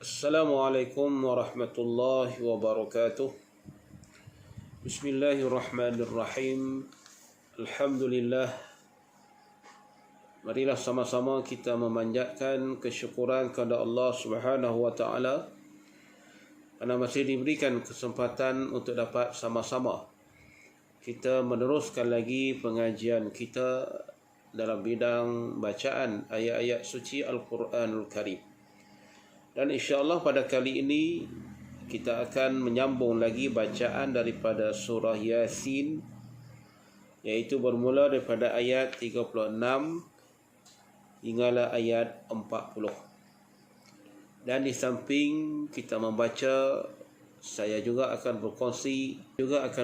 Assalamualaikum warahmatullahi wabarakatuh. Bismillahirrahmanirrahim. Alhamdulillah. Marilah sama-sama kita memanjatkan kesyukuran kepada Allah Subhanahu wa taala kerana masih diberikan kesempatan untuk dapat sama-sama kita meneruskan lagi pengajian kita dalam bidang bacaan ayat-ayat suci Al-Quranul Karim. Dan insya-Allah pada kali ini kita akan menyambung lagi bacaan daripada surah Yasin, iaitu bermula daripada ayat 36 hinggalah ayat 40. Dan di samping kita membaca, saya juga akan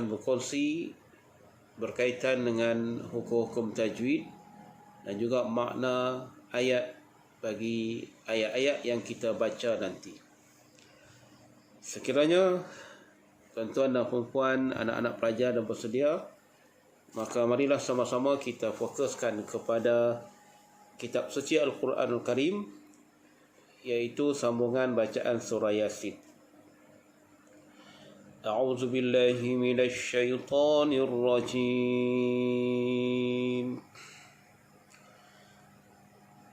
berkongsi berkaitan dengan hukum-hukum tajwid dan juga makna ayat bagi ayat-ayat yang kita baca nanti. Sekiranya tuan-tuan dan puan-puan, anak-anak pelajar dan bersedia, maka marilah sama-sama kita fokuskan kepada kitab suci Al-Quranul Karim, iaitu sambungan bacaan surah Yasin. A'udzu billahi minasy syaithanir rajim.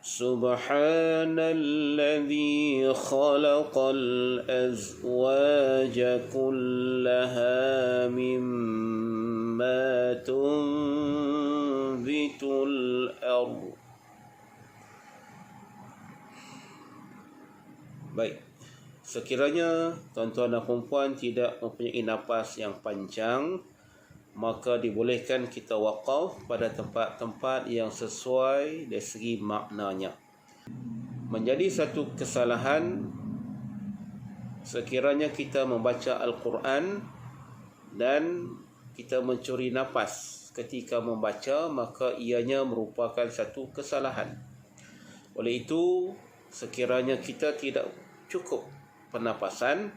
Subhanalladzi khalaqal azwaja kullaha mimma tunbitul ardh. Baik, sekiranya tuan-tuan dan puan-puan tidak mempunyai nafas yang panjang, maka dibolehkan kita waqaf pada tempat-tempat yang sesuai dari segi maknanya. Menjadi satu kesalahan sekiranya kita membaca Al-Quran dan kita mencuri nafas ketika membaca, maka ianya merupakan satu kesalahan. Oleh itu, sekiranya kita tidak cukup pernafasan,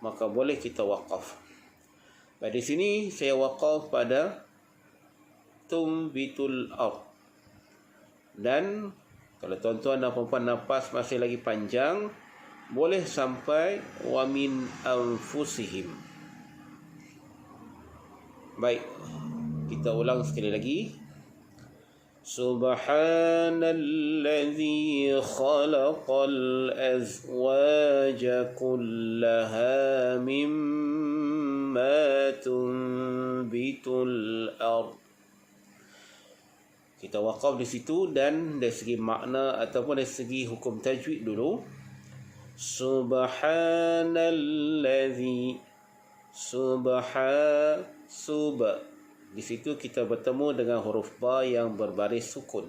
maka boleh kita waqaf. Baik, di sini saya waqaf pada tumbitul ardh. Dan kalau tuan-tuan dan puan-puan nafas masih lagi panjang, boleh sampai wa min anfusihim. Baik, kita ulang sekali lagi. Subhanalladzi khalaqal azwaja kullaha mimma tunbitul ardh. Kita waqaf di situ, dan dari segi makna ataupun dari segi hukum tajwid dulu. Subhanalladzi di situ kita bertemu dengan huruf ba yang berbaris sukun.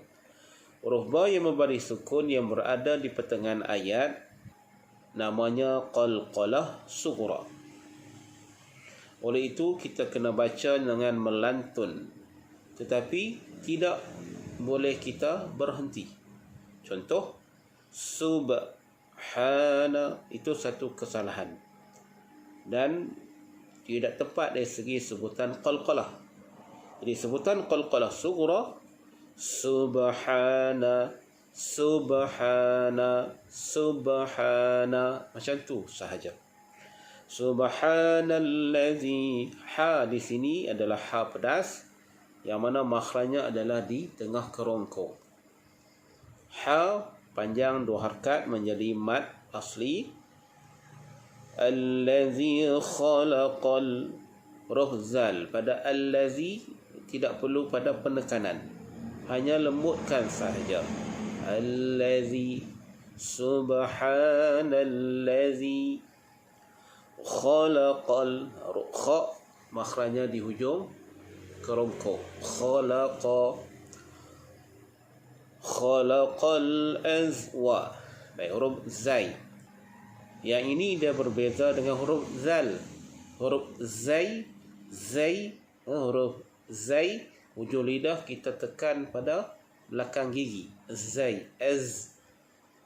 Huruf ba yang berbaris sukun yang berada di pertengahan ayat namanya qalqalah sughra. Oleh itu kita kena baca dengan melantun, tetapi tidak boleh kita berhenti. Contoh, subhana, itu satu kesalahan dan tidak tepat dari segi sebutan qalqalah. Jadi sebutan qalqalah sughra, subhana, macam tu sahaja. Subhanalladzi, ha di sini adalah ha pedas, yang mana makhrajnya adalah di tengah kerongkong. Ha panjang 2 harakat menjadi mad asli. Allazi khalaqal, huruf zal pada allazi tidak perlu pada penekanan, hanya lembutkan sahaja. Allazi, subhanallazi khalaqal, kha makhrajnya di hujung kerongkong. Khalaqal azwa. Baik, huruf zai. Yang ini dia berbeza dengan huruf zal. Huruf huruf zai, hujung lidah kita tekan pada belakang gigi. Zai,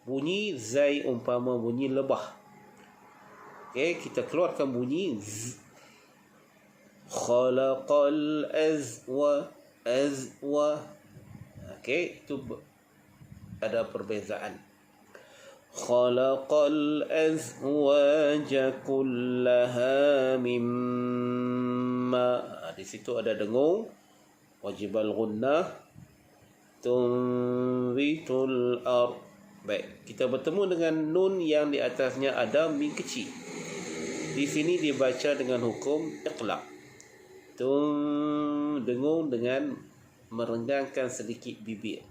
bunyi zai umpama bunyi lebah. Okey, kita keluarkan bunyi z. Khalaqal azwa. Okey, itu ada perbezaan. Khalaqal azwaja kullaha mimma. Di situ ada dengung. Wajibal gunnah. Tunbitul ard. Baik, kita bertemu dengan nun yang di atasnya ada mim kecil. Di sini dibaca dengan hukum iqlaq. Dengung dengan merenggangkan sedikit bibir.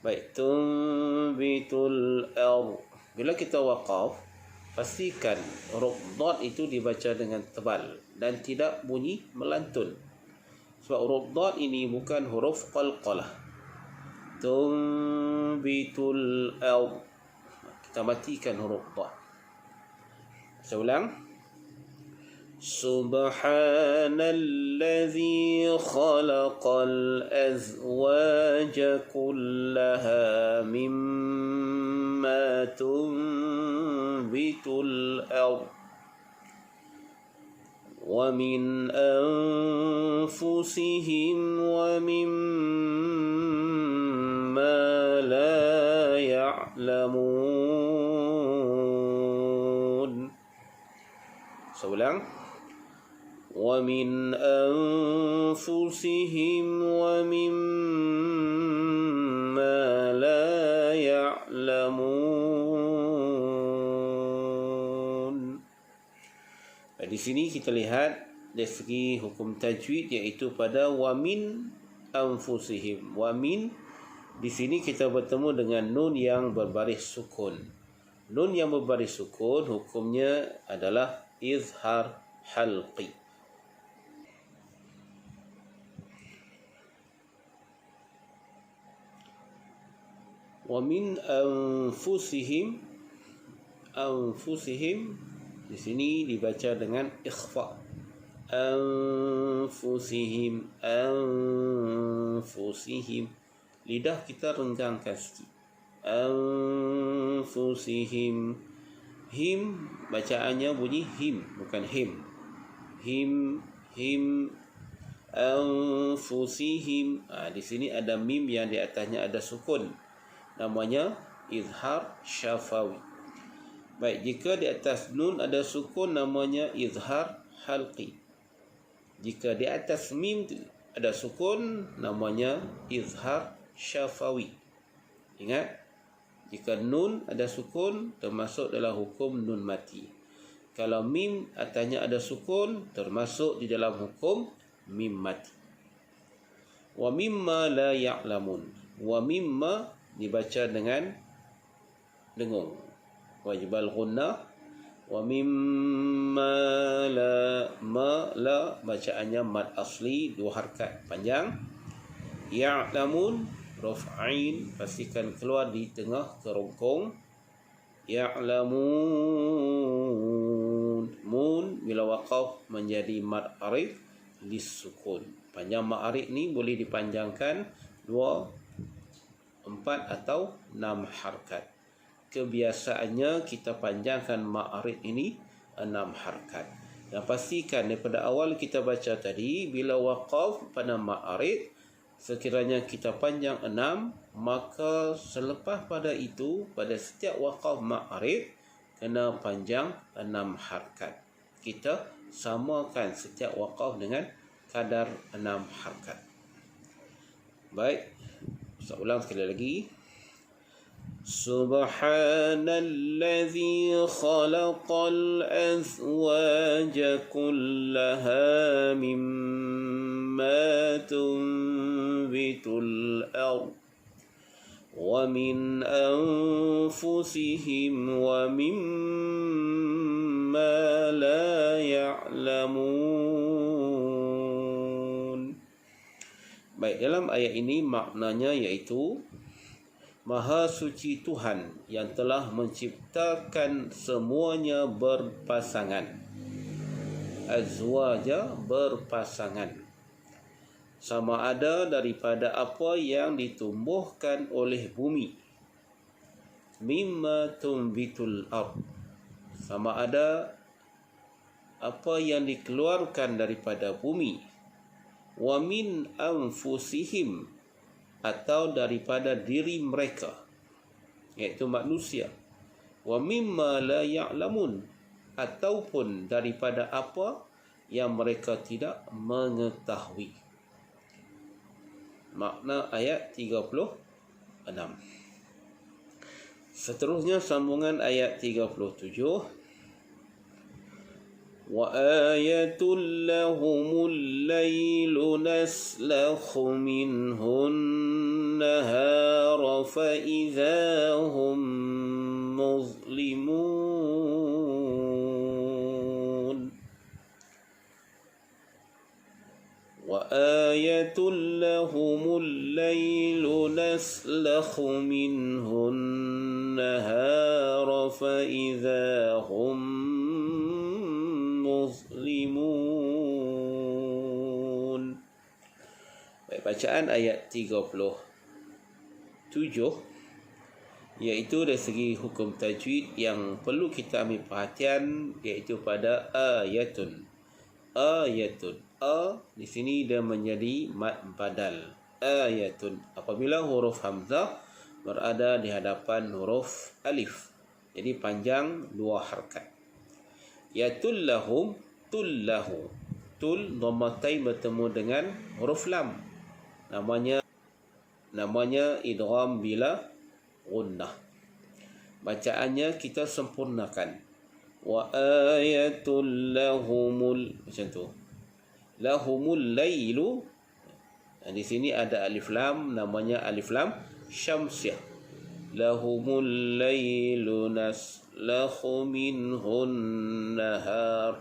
Baik, tunbitul ard. Bila kita waqaf, pastikan huruf dad itu dibaca dengan tebal dan tidak bunyi melantun. Sebab huruf dad ini bukan huruf qalqalah. Tunbitul ard. Kita matikan huruf dad. Saya ulang. Subhanalladzi khalaqal azwaja kullaha mimma tunbitul ard wa min anfusihim wa mimma la ya'lamun. Seulang. Wa min anfusihim wa mimma la ya'lamun. Di sini kita lihat dari segi hukum tajwid, iaitu pada wa min anfusihim. Wa min, di sini kita bertemu dengan nun yang berbaris sukun. Nun yang berbaris sukun hukumnya adalah izhar halqi. Wa min anfusihim. Anfusihim di sini dibaca dengan ikhfa. Anfusihim. Anfusihim. Lidah kita renggangkan sikit. Anfusihim. Him bacaannya bunyi him, bukan him. Him, him. Anfusihim. Di sini ada mim yang di atasnya ada sukun. Namanya izhar syafawi. Baik, jika di atas nun ada sukun, namanya izhar halqi. Jika di atas mim ada sukun, namanya izhar syafawi. Ingat, jika nun ada sukun, termasuk dalam hukum nun mati. Kalau mim atasnya ada sukun, termasuk di dalam hukum mim mati. Wa mimma la ya'lamun. Wa mimma dibaca dengan dengung. Wajibal gunnah. Wa mimma la, ma la bacaannya mad asli, 2 harakat panjang. Ya'lamun, raf'ain, pastikan keluar di tengah kerongkong. Ya'lamun. Mun bila waqaf menjadi mad arid disukun. Panjang mad arid ni boleh dipanjangkan 2, 4 atau 6 harakat. Kebiasaannya kita panjangkan ma'arid ini 6 harakat. Dan pastikan daripada awal kita baca tadi, bila waqaf pada ma'arid, sekiranya kita panjang 6, maka selepas pada itu, pada setiap waqaf ma'arid, kena panjang 6 harakat. Kita samakan setiap waqaf dengan kadar 6 harakat. Baik. Saya ulang sekali lagi. Subhanalladzi khalaqal azwaja kullaha mimma tunbitul ard wa min anfusihim wa mimma la ya'lamun. Baik, dalam ayat ini maknanya iaitu Maha suci Tuhan yang telah menciptakan semuanya berpasangan. Azwaja, berpasangan. Sama ada daripada apa yang ditumbuhkan oleh bumi. Mimma tunbitul ard. Sama ada apa yang dikeluarkan daripada bumi. Wa min anfusihim, atau daripada diri mereka, iaitu manusia, wa mimma la ya'lamun, ataupun daripada apa yang mereka tidak mengetahui. Makna ayat 36. Seterusnya sambungan ayat 37. وَآيَةٌ لَهُمُ اللَّيْلُ نَسْلَخُ مِنْهُ النَّهَارَ فَإِذَا هُمْ مُظْلِمُونَ وَآيَةٌ لَهُمُ اللَّيْلُ نَسْلَخُ مِنْهُ النَّهَارَ فَإِذَا هُمْ muslimun. Baik, bacaan ayat 37 iaitu dari segi hukum tajwid yang perlu kita ambil perhatian, iaitu pada ayatun. Ayatun, di sini dia menjadi mad badal. Ayatun apabila huruf hamzah berada di hadapan huruf alif, jadi panjang dua harakat. Yatul lahum, tul lahu. Tul dhammatain bertemu dengan huruf lam. Namanya idgham bila gunnah. Bacaannya kita sempurnakan. Wa ayatul lahumul, macam tu. Lahumul lailu. Di sini ada alif lam, namanya alif lam syamsiyah. Lahumul lailu naslakhu minhun nahar.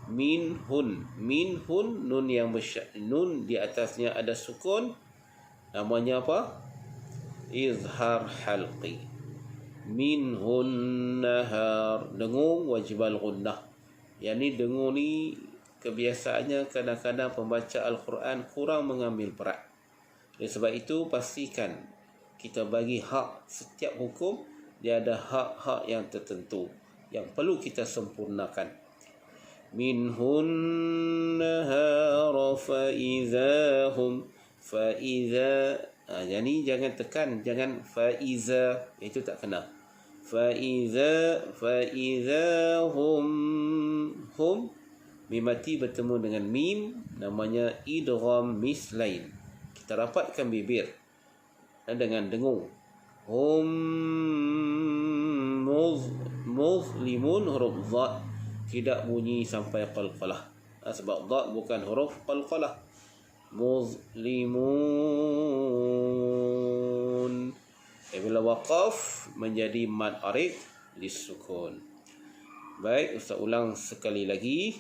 Minhun nun yang nun di atasnya ada sukun, namanya apa? Izhar halqi. Minhun nahar, dengung wajibal gunnah. Yang ni dengung ni kebiasaannya kadang-kadang pembaca Al-Quran kurang mengambil perat. Oleh sebab itu pastikan kita bagi hak setiap hukum, dia ada hak-hak yang tertentu yang perlu kita sempurnakan. Minhun nahara faizahum, faiza, jadi jangan tekan, jangan faiza, itu tak kena. Faizahum, mim mati bertemu dengan mim, namanya idgham mislain. Kita rapatkan bibir dengan dengung. Hum muzlimun, huruf dha tidak bunyi sampai qalqalah, sebab dha bukan huruf qalqalah. Muzlimun, bila waqaf menjadi mad arid lisukun. Baik, Ustaz ulang sekali lagi.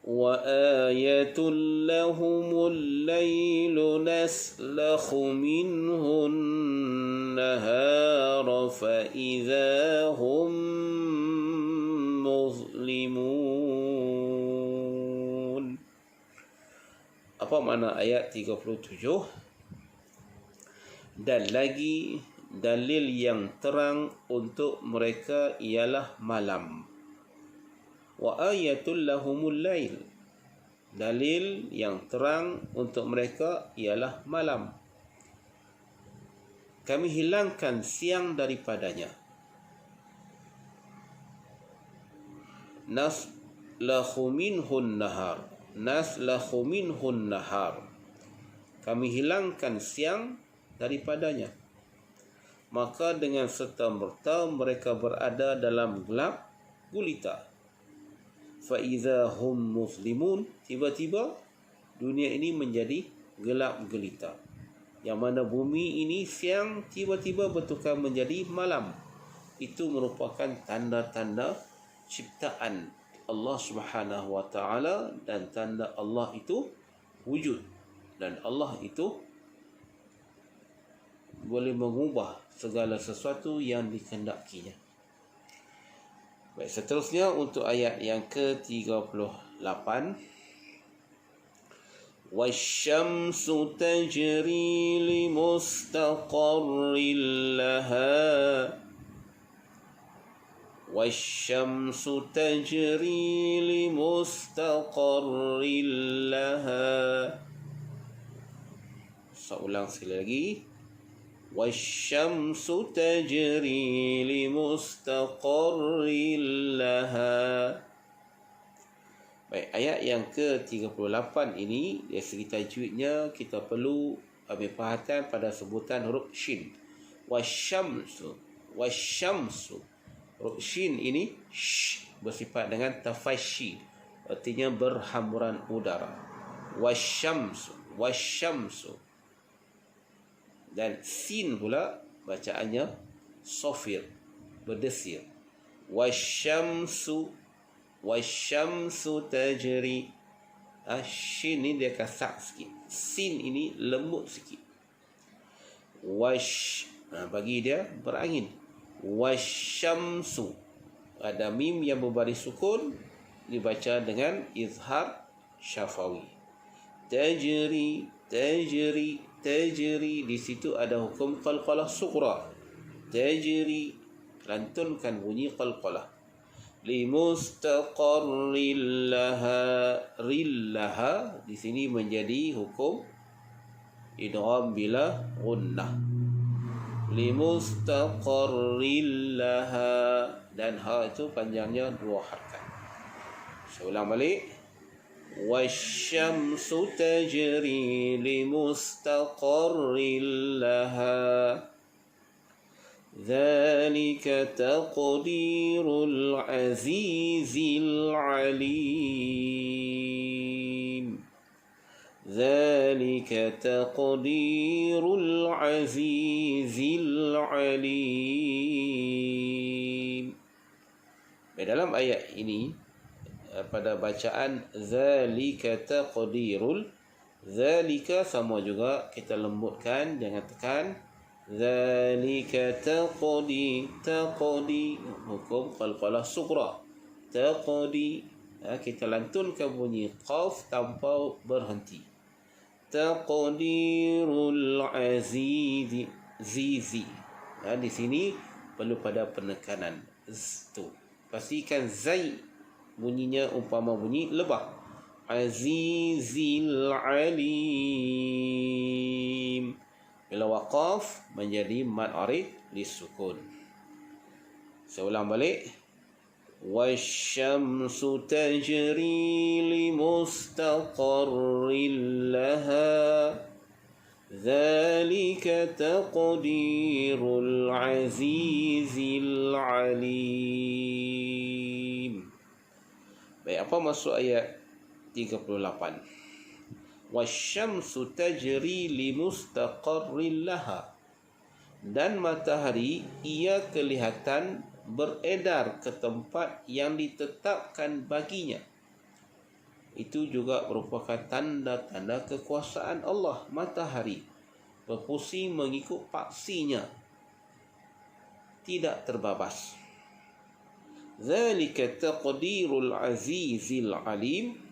وَآيَةٌ لَهُمُ اللَّيْلُ نَسْلَخُ مِنْهُ النَّهَارَ فَإِذَا هُمْ مُظْلِمُونَ. Apa makna ayat 37? Dan lagi dalil yang terang untuk mereka ialah malam. Wa ayatul lahumul lail, dalil yang terang untuk mereka ialah malam. Kami hilangkan siang daripadanya. Naslakhu minhun nahar, naslakhu minhun nahar, kami hilangkan siang daripadanya. Maka dengan serta-merta mereka berada dalam gelap gulita. Faiza hum muslimun, tiba-tiba dunia ini menjadi gelap gelita. Yang mana bumi ini siang tiba-tiba bertukar menjadi malam. Itu merupakan tanda-tanda ciptaan Allah Subhanahu wa taala, dan tanda Allah itu wujud, dan Allah itu boleh mengubah segala sesuatu yang dikehendakinya. Baik, seterusnya untuk ayat yang ke-38. Wasyamsu tajri limustaqarril laha. Wasyamsu tajri limustaqarril laha. Saya ulang sekali lagi. Wasyamsu tajri limustaqarrin laha. Baik, ayat yang ke-38 ini dari segi tajwidnya kita perlu ambil perhatian pada sebutan huruf shin. Wasyamsu. Huruf shin ini bersifat dengan tafashi, artinya berhamburan udara. Wasyamsu. Dan sin pula bacaannya sofir, berdesir. Wasyamsu tajri. Shin ni dia kasar sikit, sin ini lembut sikit. Bagi dia berangin. Wasyamsu, ada mim yang berbaris sukun, dibaca dengan izhar syafawi. Tajri. Di situ ada hukum qalqalah sughra. Tajri, lantunkan bunyi qalqalah. Limustaqarril laha, di sini menjadi hukum idgham bila gunnah. Limustaqarril laha, dan ha itu panjangnya 2 harakat. Saya ulang balik. Wasyamsu tajri limustaqarril laha. Dzalika taqdirul azizil alim. Dzalika taqdirul azizil alim. Dalam ayat ini, pada bacaan zalika taqdirul, zalika sama juga kita lembutkan, jangan tekan. Zalika taqdi, hukum qalqalah sughra. Taqdi, kita lantunkan bunyi qaf tanpa berhenti. Taqdirul azizi. Di sini perlu pada penekanan tu. Pastikan zai bunyinya umpama bunyi lebah. Azizil alim. Bila waqaf menjadi mad arid lisukun. Saya ulang balik. Wasyamsu tajri limustaqarril laha. Dzalika taqdirul azizil alim. Baik, apa maksud ayat 38? Wasyamsu tajri limustaqarril laha. Dan matahari ia kelihatan beredar ke tempat yang ditetapkan baginya. Itu juga merupakan tanda-tanda kekuasaan Allah. Matahari berpusing mengikut paksinya, tidak terbabas. Zalika taqdirul azizil alim.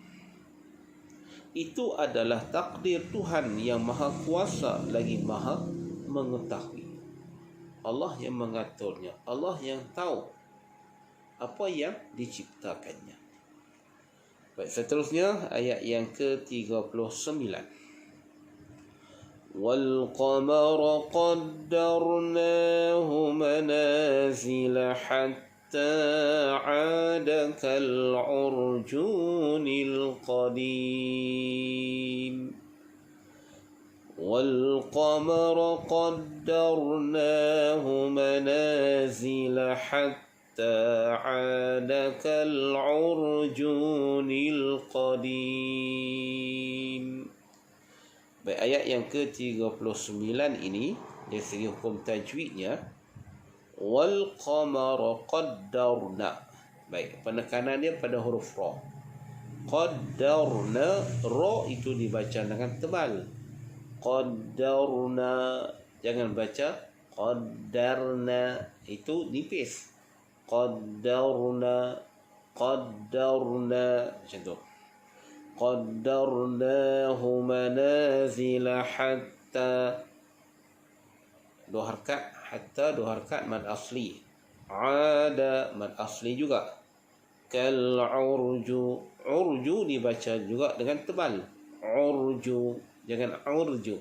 Itu adalah takdir Tuhan yang maha kuasa lagi maha mengetahui. Allah yang mengaturnya, Allah yang tahu apa yang diciptakannya. Baik, seterusnya ayat yang ke-39. Wal qamara qaddarnahu manazila hatta 'ada kal 'urjunil qadim. Wal qamara qaddarnahu manazila hatta 'ada kal 'urjunil qadim. Baik, ayat yang ke-39 ini dari segi hukum tajwidnya, wal qamara qaddarna. Baik, penekanan dia pada huruf ra. Qaddarna, ra itu dibaca dengan tebal. Qaddarna, jangan baca qaddarna, itu nipis. Qaddarna macam tu. Qaddarnahu manazila hatta, 2 harakat, hatta 2 harakat mad asli. Ada mad asli juga. Kal urju, urju dibaca juga dengan tebal. Urju, jangan urju.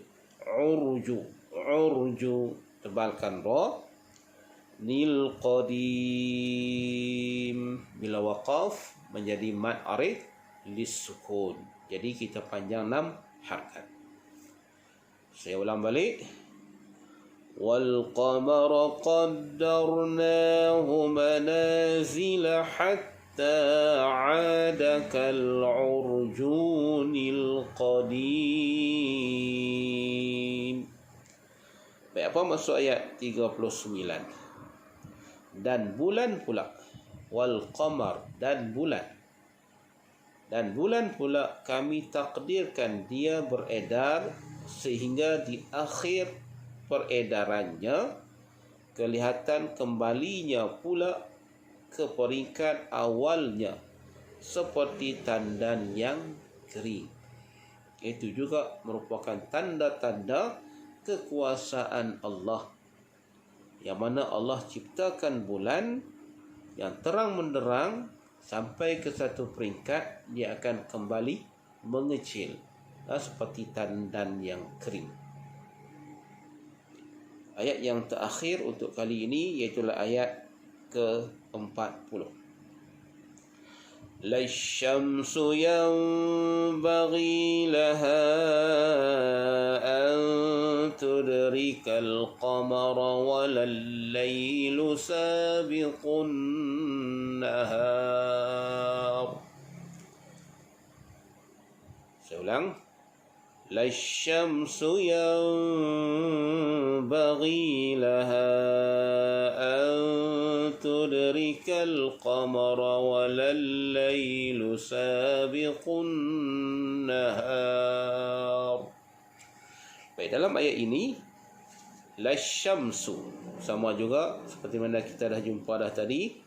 urju. Urju, tebalkan ra. Nil qadim, bila waqaf menjadi mad arid lisukun. Jadi kita panjang 6 harakat. Saya ulang balik. Wal qamara qaddarnahu manazila hatta 'ada kal 'urjunil qadim. Baik, apa maksud ayat 39? Dan bulan pula, wal qamar, dan bulan. Dan bulan pula kami takdirkan dia beredar sehingga di akhir peredarannya kelihatan kembalinya pula ke peringkat awalnya seperti tandan yang kering. Itu juga merupakan tanda-tanda kekuasaan Allah, yang mana Allah ciptakan bulan yang terang menderang sampai ke satu peringkat dia akan kembali mengecil, seperti tandan yang kering. Ayat yang terakhir untuk kali ini iaitu ayat ke-40. La syamsu yanbaghi laha an tudrikal qamara walal laylu sabiqun nahar. Saya ulang. La syamsu yanbaghi laha an tudrikal qamara walal laylu sabiqun nahar. Baik, dalam ayat ini la syamsu sama juga seperti mana kita dah jumpa dah tadi.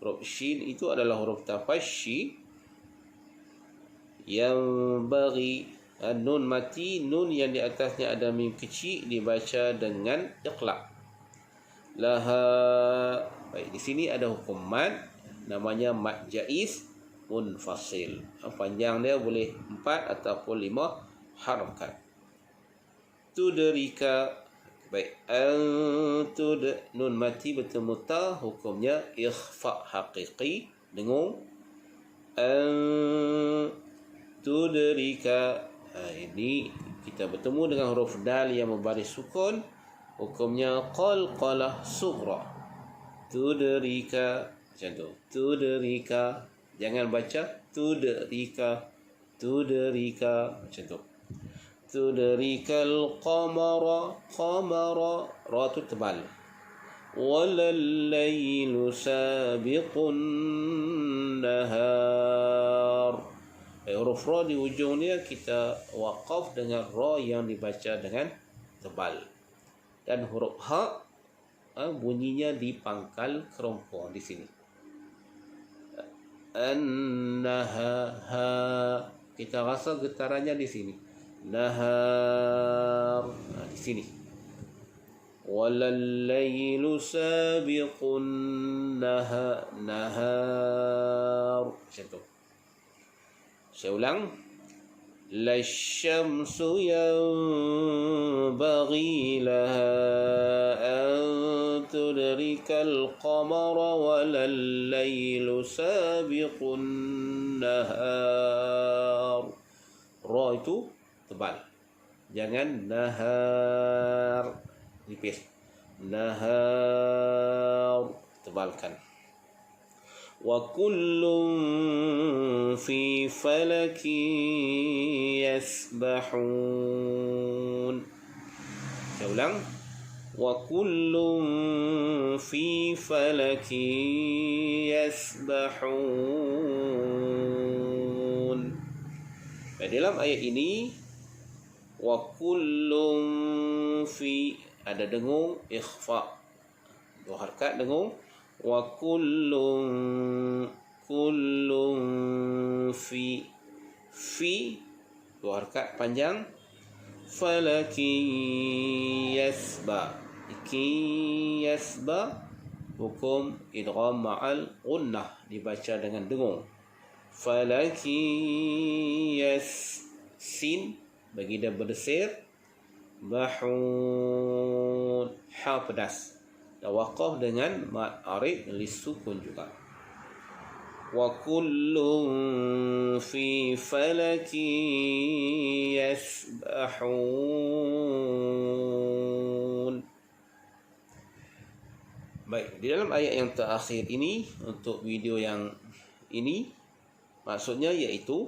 Huruf shin itu adalah huruf tafasyi yang bagi nun mati, nun yang di atasnya ada mim kecil dibaca dengan iqlab. Laha. Baik, di sini ada hukum mad namanya mad jaiz munfasil. Panjang dia boleh 4 ataupun 5 harakat. Tudrika. Baik, nun mati bertemu ta, hukumnya ikhfa haqiqi dengung. Tudrika. Ini kita bertemu dengan huruf dal yang membaris sukun, hukumnya qalqalah sughra. Tudrika, macam tu. Tudrika, jangan baca tudrika. Tudrika, macam tu. Tudrikal qamara, qamara, ra tu tebal. Walal laylu sabiqun nahar. Huruf ra di ujung dia kita waqaf dengan ra yang dibaca dengan tebal. Dan huruf ha bunyinya di pangkal kerompong di sini. An-naha, kita rasa getarannya di sini. Nahar, di sini. Walal laylu sabiqun nahar. Macam tu. Saya ulang. La syamsu yanbaghi laha an tudrikal qamara walal laylu sabiqun nahar. Ra itu tebal. Jangan nahar. Nipis. Nahar. Tebalkan. Wa kullun fi falakin yasbahun. Saya ulang. Wa kullun fi falakin yasbahun. Dalam ayat ini wa kullun fi ada dengung ikhfa. 2 harakat dengung. Wa kullun fi 2 harakat panjang. Falakin yasba. Yasba hukum idgham ma'al gunnah, dibaca dengan dengung. Falakin sin bagi dia berdesir. Bahun. Ha pedas. Dan waqaf dengan mad arid lisukun juga. Wa kullun fi falaki yasbahun. Baik, di dalam ayat yang terakhir ini, untuk video yang ini, maksudnya iaitu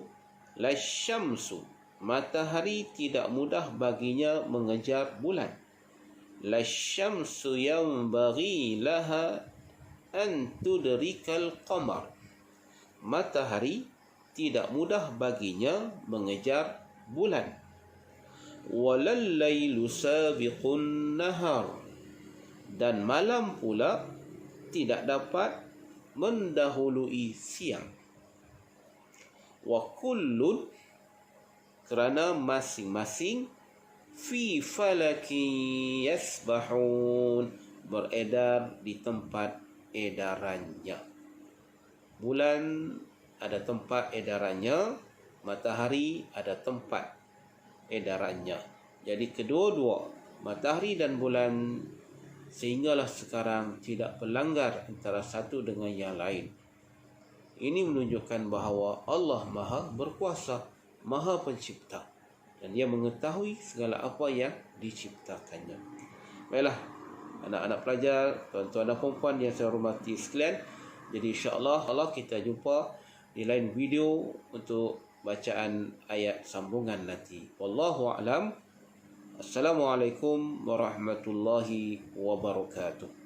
lasyamsu, matahari tidak mudah baginya mengejar bulan. Lasyamsu yanbaghi laha an tudrikal qamar, matahari tidak mudah baginya mengejar bulan. Walal lailu sabiqun nahar, dan malam pula tidak dapat mendahului siang. Wa kullun, kerana masing-masing, fi falaki yasbahun, beredar di tempat edarannya. Bulan ada tempat edarannya, matahari ada tempat edarannya. Jadi kedua-dua, matahari dan bulan, sehinggalah sekarang tidak berlanggar antara satu dengan yang lain. Ini menunjukkan bahawa Allah Maha Berkuasa, Maha Pencipta, dan Dia mengetahui segala apa yang diciptakannya. Baiklah, anak-anak pelajar, tuan-tuan dan puan-puan yang saya hormati sekalian, jadi insya-Allah kita jumpa di lain video untuk bacaan ayat sambungan nanti. Wallahu a'lam. Assalamualaikum warahmatullahi wabarakatuh.